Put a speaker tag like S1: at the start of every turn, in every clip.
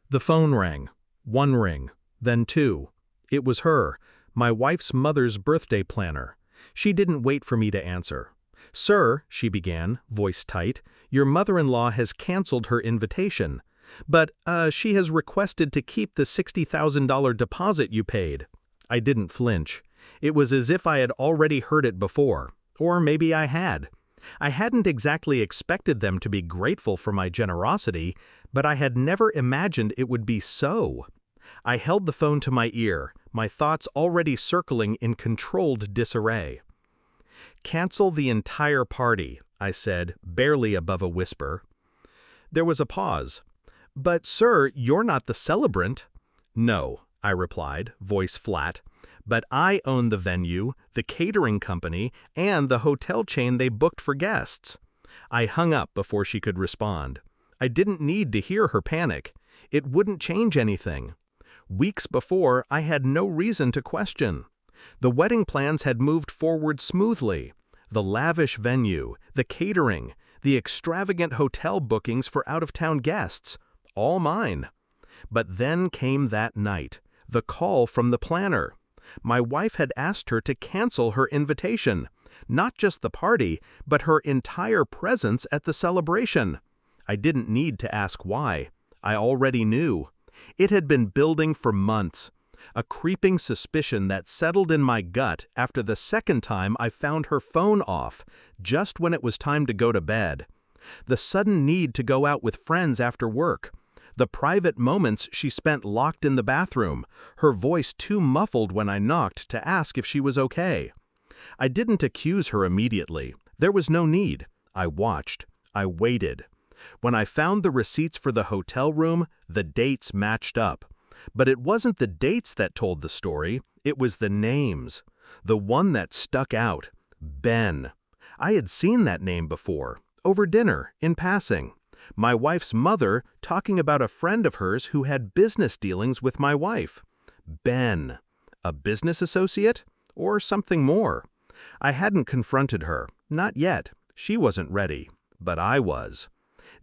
S1: The phone rang. One ring, then two. It was her, my wife's mother's birthday planner. She didn't wait for me to answer. "Sir," she began, voice tight, "your mother-in-law has canceled her invitation. But, she has requested to keep the $60,000 deposit you paid." I didn't flinch. It was as if I had already heard it before. Or maybe I had. I hadn't exactly expected them to be grateful for my generosity, but I had never imagined it would be so. I held the phone to my ear, my thoughts already circling in controlled disarray. "Cancel the entire party," I said, barely above a whisper. There was a pause. "But, sir, you're not the celebrant." "No," I replied, voice flat. "But I own the venue, the catering company, and the hotel chain they booked for guests." I hung up before she could respond. I didn't need to hear her panic. It wouldn't change anything. Weeks before, I had no reason to question. The wedding plans had moved forward smoothly. The lavish venue, the catering, the extravagant hotel bookings for out-of-town guests, all mine. But then came that night, the call from the planner. My wife had asked her to cancel her invitation, not just the party, but her entire presence at the celebration. I didn't need to ask why. I already knew. It had been building for months. A creeping suspicion that settled in my gut after the second time I found her phone off, just when it was time to go to bed. The sudden need to go out with friends after work. The private moments she spent locked in the bathroom, her voice too muffled when I knocked to ask if she was okay. I didn't accuse her immediately. There was no need. I watched. I waited. When I found the receipts for the hotel room, the dates matched up. But it wasn't the dates that told the story, it was the names. The one that stuck out, Ben. I had seen that name before, over dinner, in passing. My wife's mother talking about a friend of hers who had business dealings with my wife. Ben. A business associate? Or something more? I hadn't confronted her, not yet. She wasn't ready, but I was.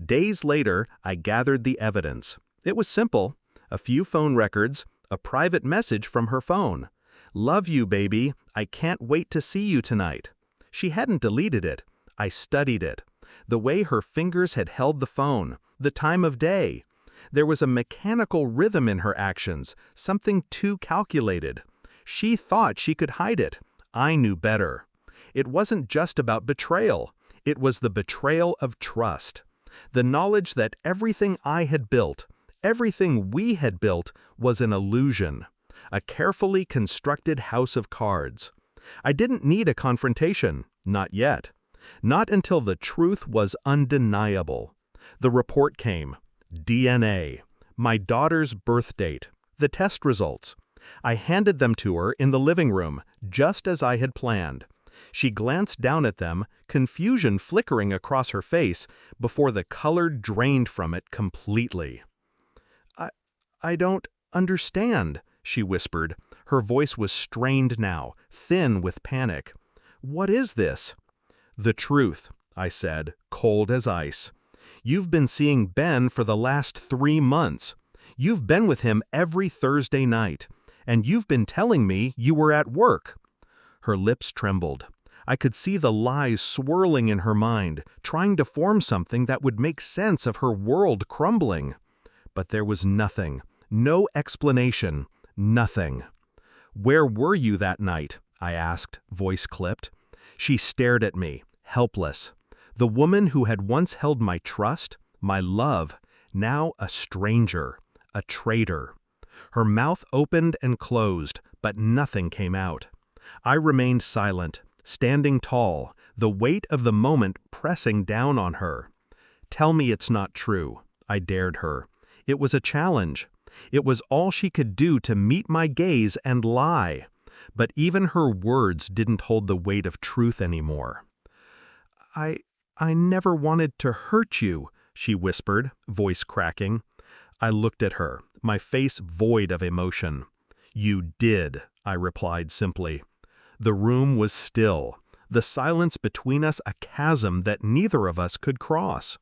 S1: Days later, I gathered the evidence. It was simple. A few phone records, a private message from her phone. "Love you, baby. I can't wait to see you tonight." She hadn't deleted it. I studied it. The way her fingers had held the phone, the time of day. There was a mechanical rhythm in her actions, something too calculated. She thought she could hide it. I knew better. It wasn't just about betrayal. It was the betrayal of trust. The knowledge that everything I had built, everything we had built, was an illusion. A carefully constructed house of cards. I didn't need a confrontation. Not yet. Not until the truth was undeniable. The report came. DNA. My daughter's birth date. The test results. I handed them to her in the living room, just as I had planned. She glanced down at them, confusion flickering across her face, before the color drained from it completely. I don't understand," she whispered. Her voice was strained now, thin with panic. "What is this?" "The truth," I said, cold as ice. "You've been seeing Ben for the last 3 months. You've been with him every Thursday night. And you've been telling me you were at work." Her lips trembled. I could see the lies swirling in her mind, trying to form something that would make sense of her world crumbling. But there was nothing. No explanation. Nothing. "Where were you that night?" I asked, voice clipped. She stared at me, helpless. The woman who had once held my trust, my love, now a stranger, a traitor. Her mouth opened and closed, but nothing came out. I remained silent, standing tall, the weight of the moment pressing down on her. "Tell me it's not true," I dared her. It was a challenge. It was all she could do to meet my gaze and lie. But even her words didn't hold the weight of truth anymore. I never wanted to hurt you," she whispered, voice cracking. I looked at her, my face void of emotion. "You did," I replied simply. The room was still, the silence between us a chasm that neither of us could cross.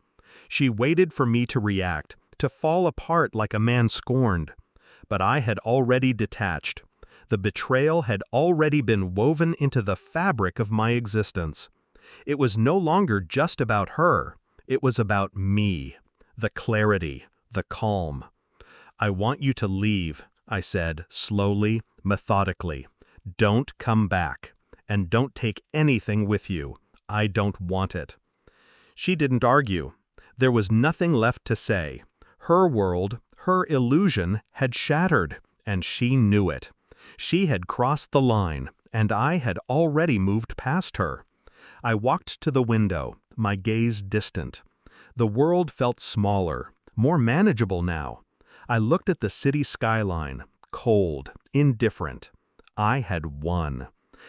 S1: She waited for me to react, to fall apart like a man scorned. But I had already detached. The betrayal had already been woven into the fabric of my existence. It was no longer just about her. It was about me, the clarity, the calm. "I want you to leave," I said, slowly, methodically. "Don't come back. And don't take anything with you. I don't want it." She didn't argue. There was nothing left to say. Her world, her illusion, had shattered, and she knew it. She had crossed the line, and I had already moved past her. I walked to the window, my gaze distant. The world felt smaller, more manageable now. I looked at the city skyline, cold, indifferent. I had won.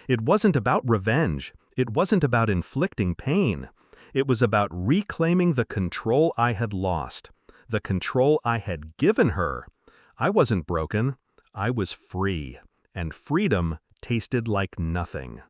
S1: It wasn't about revenge. It wasn't about inflicting pain. It was about reclaiming the control I had lost, the control I had given her. I wasn't broken. I was free, and freedom tasted like nothing.